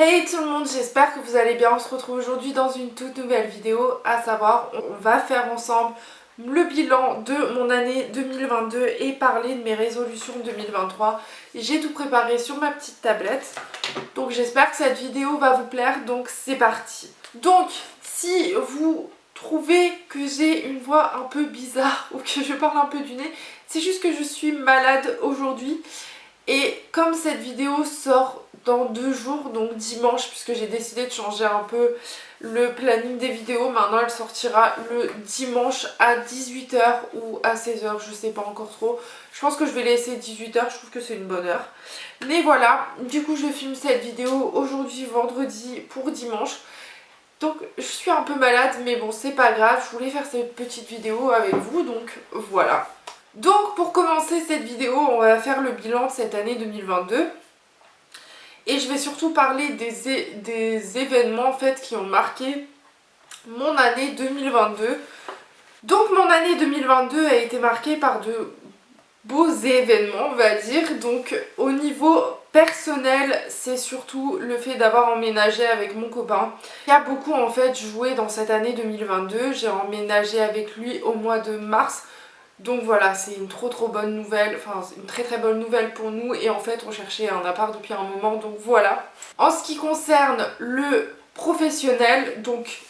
Hey tout le monde, j'espère que vous allez bien. On se retrouve aujourd'hui dans une toute nouvelle vidéo, à savoir on va faire ensemble le bilan de mon année 2022 et parler de mes résolutions 2023. J'ai tout préparé sur ma petite tablette, donc j'espère que cette vidéo va vous plaire, donc c'est parti. Donc si vous trouvez que j'ai une voix un peu bizarre ou que je parle un peu du nez, c'est juste que je suis malade aujourd'hui. Et comme cette vidéo sort dans 2 jours, donc dimanche, puisque j'ai décidé de changer un peu le planning des vidéos, maintenant elle sortira le dimanche à 18 h ou à 16 h, je sais pas encore trop. Je pense que je vais laisser 18 h, je trouve que c'est une bonne heure. Mais voilà, du coup je filme cette vidéo aujourd'hui vendredi pour dimanche. Donc je suis un peu malade, mais bon c'est pas grave, je voulais faire cette petite vidéo avec vous, donc voilà. Donc pour commencer cette vidéo, on va faire le bilan de cette année 2022. Et je vais surtout parler des événements en fait qui ont marqué mon année 2022. Donc mon année 2022 a été marquée par de beaux événements, on va dire. Donc au niveau personnel, c'est surtout le fait d'avoir emménagé avec mon copain. Il y a beaucoup en fait joué dans cette année 2022. J'ai emménagé avec lui au mois de mars. Donc voilà, c'est une trop bonne nouvelle, enfin une très bonne nouvelle pour nous, et en fait on cherchait un appart depuis un moment, donc voilà. En ce qui concerne le professionnel, donc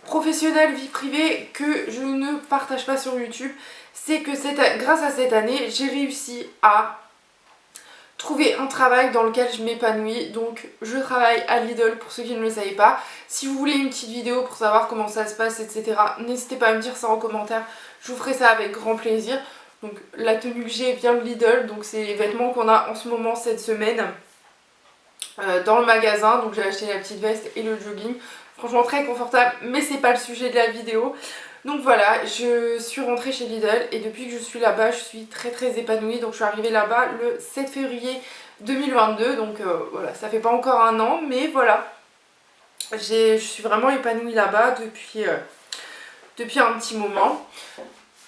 professionnel vie privée que je ne partage pas sur YouTube, c'est que grâce à cette année, j'ai réussi à trouver un travail dans lequel je m'épanouis. Donc je travaille à Lidl pour ceux qui ne le savaient pas. Si vous voulez une petite vidéo pour savoir comment ça se passe, etc., n'hésitez pas à me dire ça en commentaire, je vous ferai ça avec grand plaisir. Donc la tenue que j'ai vient de Lidl, donc c'est les vêtements qu'on a en ce moment cette semaine dans le magasin. Donc j'ai acheté la petite veste et le jogging, franchement très confortable, mais c'est pas le sujet de la vidéo. Donc voilà, je suis rentrée chez Lidl et depuis que je suis là-bas, je suis très épanouie. Donc je suis arrivée là-bas le 7 février 2022, donc voilà, ça fait pas encore un an, mais voilà. Je suis vraiment épanouie là-bas depuis un petit moment.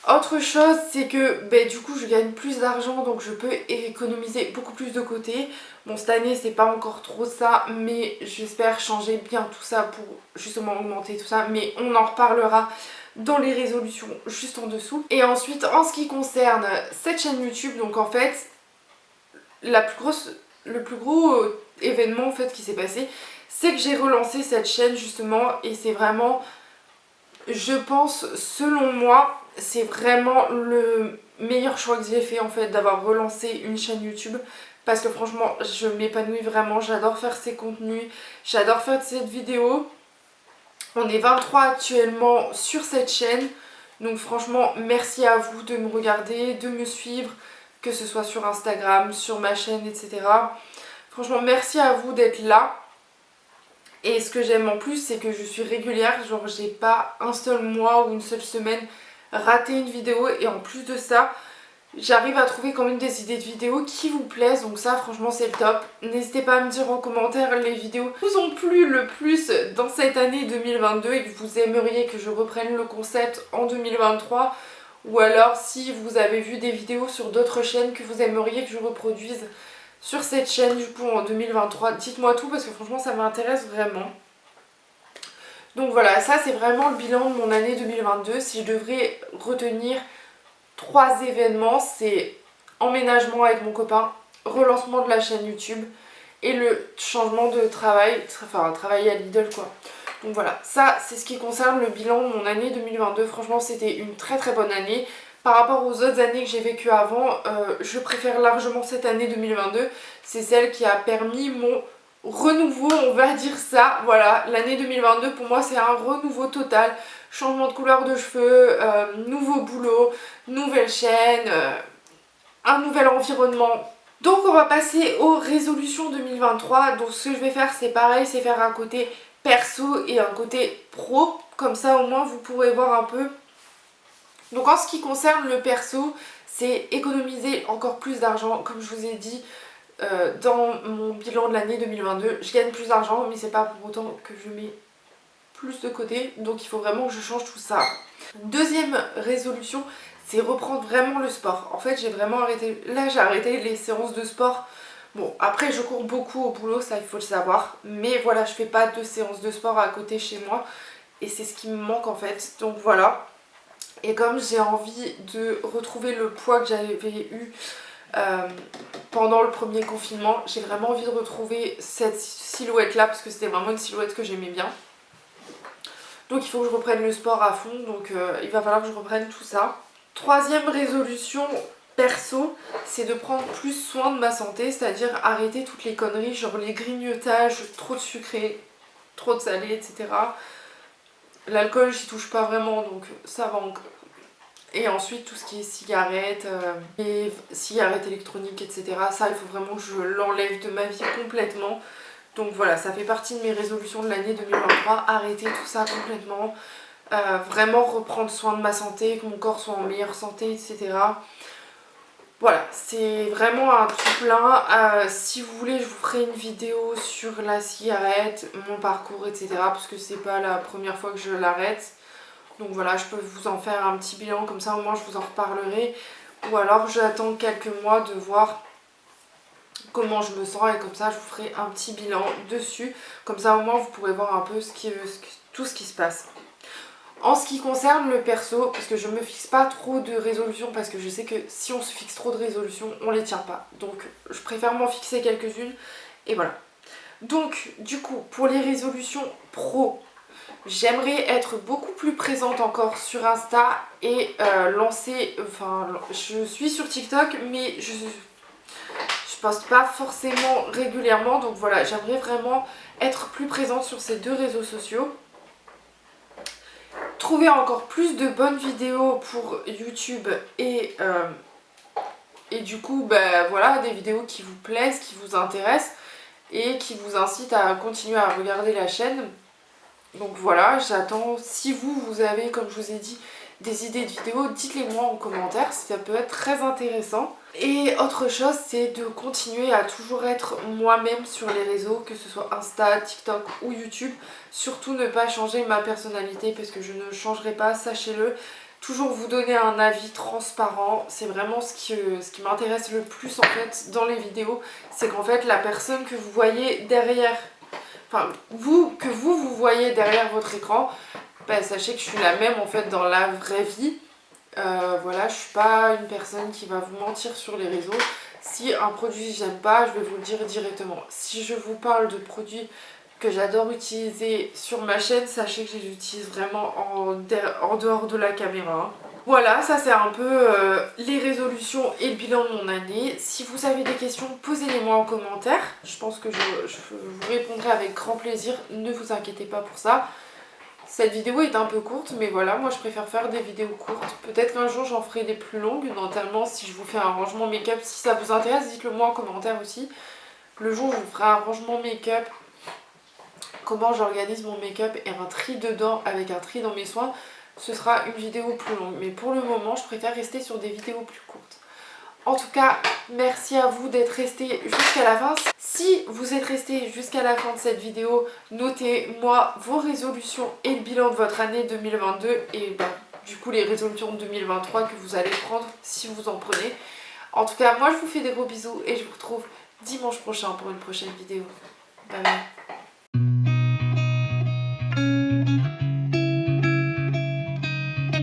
Autre chose, c'est que du coup je gagne plus d'argent, donc je peux économiser beaucoup plus de côté. Bon, cette année c'est pas encore trop ça, mais j'espère changer bien tout ça pour justement augmenter tout ça, mais on en reparlera dans les résolutions juste en dessous. Et ensuite, en ce qui concerne cette chaîne YouTube, donc en fait le plus gros événement en fait qui s'est passé, c'est que j'ai relancé cette chaîne justement, et c'est vraiment, je pense, selon moi, c'est vraiment le meilleur choix que j'ai fait en fait, d'avoir relancé une chaîne YouTube, parce que franchement je m'épanouis vraiment, j'adore faire ces contenus, j'adore faire cette vidéo. On est 23 actuellement sur cette chaîne, donc franchement merci à vous de me regarder, de me suivre, que ce soit sur Instagram, sur ma chaîne, etc. Franchement merci à vous d'être là. Et ce que j'aime en plus, c'est que je suis régulière, genre j'ai pas un seul mois ou une seule semaine raté une vidéo, et en plus de ça, j'arrive à trouver quand même des idées de vidéos qui vous plaisent, donc ça franchement c'est le top. N'hésitez pas à me dire en commentaire les vidéos qui vous ont plu le plus dans cette année 2022 et que vous aimeriez que je reprenne le concept en 2023, ou alors si vous avez vu des vidéos sur d'autres chaînes que vous aimeriez que je reproduise sur cette chaîne du coup en 2023, dites-moi tout parce que franchement ça m'intéresse vraiment. Donc voilà, ça c'est vraiment le bilan de mon année 2022. Si je devrais retenir 3 événements, c'est emménagement avec mon copain, relancement de la chaîne YouTube et le changement de travail, enfin travailler à Lidl quoi. Donc voilà, ça c'est ce qui concerne le bilan de mon année 2022. Franchement c'était une très bonne année. Par rapport aux autres années que j'ai vécues avant, je préfère largement cette année 2022. C'est celle qui a permis mon renouveau, on va dire ça. Voilà, l'année 2022 pour moi c'est un renouveau total. Changement de couleur de cheveux, nouveau boulot, nouvelle chaîne, un nouvel environnement. Donc on va passer aux résolutions 2023. Donc ce que je vais faire c'est pareil, c'est faire un côté perso et un côté pro. Comme ça au moins vous pourrez voir un peu. Donc en ce qui concerne le perso, c'est économiser encore plus d'argent. Comme je vous ai dit dans mon bilan de l'année 2022, je gagne plus d'argent, mais c'est pas pour autant que je mets plus de côté. Donc il faut vraiment que je change tout ça. Deuxième résolution, c'est reprendre vraiment le sport. En fait j'ai vraiment arrêté, là j'ai arrêté les séances de sport Bon, après je cours beaucoup au boulot, ça il faut le savoir. Mais voilà, je fais pas de séances de sport à côté chez moi. Et c'est ce qui me manque en fait. Donc voilà. Et comme j'ai envie de retrouver le poids que j'avais eu pendant le premier confinement, j'ai vraiment envie de retrouver cette silhouette là parce que c'était vraiment une silhouette que j'aimais bien. Donc il faut que je reprenne le sport à fond, donc il va falloir que je reprenne tout ça. Troisième résolution perso, c'est de prendre plus soin de ma santé, c'est-à-dire arrêter toutes les conneries, genre les grignotages, trop de sucré, trop de salé, etc. L'alcool j'y touche pas vraiment, donc ça va encore. Et ensuite tout ce qui est cigarettes, et cigarettes électroniques, etc. Ça il faut vraiment que je l'enlève de ma vie complètement. Donc voilà, ça fait partie de mes résolutions de l'année 2023, arrêter tout ça complètement, vraiment reprendre soin de ma santé, que mon corps soit en meilleure santé, etc. Voilà, c'est vraiment un tout plein. Si vous voulez, je vous ferai une vidéo sur la cigarette, mon parcours, etc. Parce que c'est pas la première fois que je l'arrête. Donc voilà, je peux vous en faire un petit bilan, comme ça au moins je vous en reparlerai. Ou alors j'attends quelques mois de voir comment je me sens et comme ça je vous ferai un petit bilan dessus. Comme ça au moins vous pourrez voir un peu tout ce qui se passe. En ce qui concerne le perso, parce que je me fixe pas trop de résolutions, parce que je sais que si on se fixe trop de résolutions, on les tient pas. Donc je préfère m'en fixer quelques-unes et voilà. Donc du coup, pour les résolutions pro, j'aimerais être beaucoup plus présente encore sur Insta et lancer, enfin je suis sur TikTok mais je poste pas forcément régulièrement, donc voilà, j'aimerais vraiment être plus présente sur ces deux réseaux sociaux. Trouver encore plus de bonnes vidéos pour YouTube et du coup bah, voilà, des vidéos qui vous plaisent, qui vous intéressent et qui vous incitent à continuer à regarder la chaîne. Donc voilà, j'attends, si vous avez, comme je vous ai dit, des idées de vidéos, dites-les moi en commentaire, ça peut être très intéressant. Et autre chose, c'est de continuer à toujours être moi-même sur les réseaux, que ce soit Insta, TikTok ou YouTube. Surtout ne pas changer ma personnalité parce que je ne changerai pas, sachez-le. Toujours vous donner un avis transparent, c'est vraiment ce qui m'intéresse le plus en fait dans les vidéos. C'est qu'en fait la personne que vous voyez derrière, enfin que vous voyez derrière votre écran, bah, sachez que je suis la même en fait dans la vraie vie. Voilà, je suis pas une personne qui va vous mentir sur les réseaux. Si un produit j'aime pas, je vais vous le dire directement. Si je vous parle de produits que j'adore utiliser sur ma chaîne, sachez que je les utilise vraiment en dehors de la caméra. Voilà, ça c'est un peu les résolutions et le bilan de mon année. Si vous avez des questions, posez-les moi en commentaire. Je pense que je vous répondrai avec grand plaisir, ne vous inquiétez pas pour ça. Cette vidéo est un peu courte, mais voilà, moi je préfère faire des vidéos courtes. Peut-être qu'un jour j'en ferai des plus longues, notamment si je vous fais un rangement make-up. Si ça vous intéresse, dites-le moi en commentaire aussi. Le jour où je vous ferai un rangement make-up, comment j'organise mon make-up et un tri dedans avec un tri dans mes soins, ce sera une vidéo plus longue. Mais pour le moment, je préfère rester sur des vidéos plus courtes. En tout cas, merci à vous d'être resté jusqu'à la fin. Si vous êtes resté jusqu'à la fin de cette vidéo, notez-moi vos résolutions et le bilan de votre année 2022 et du coup les résolutions de 2023 que vous allez prendre si vous en prenez. En tout cas, moi je vous fais des gros bisous et je vous retrouve dimanche prochain pour une prochaine vidéo. Bye bye.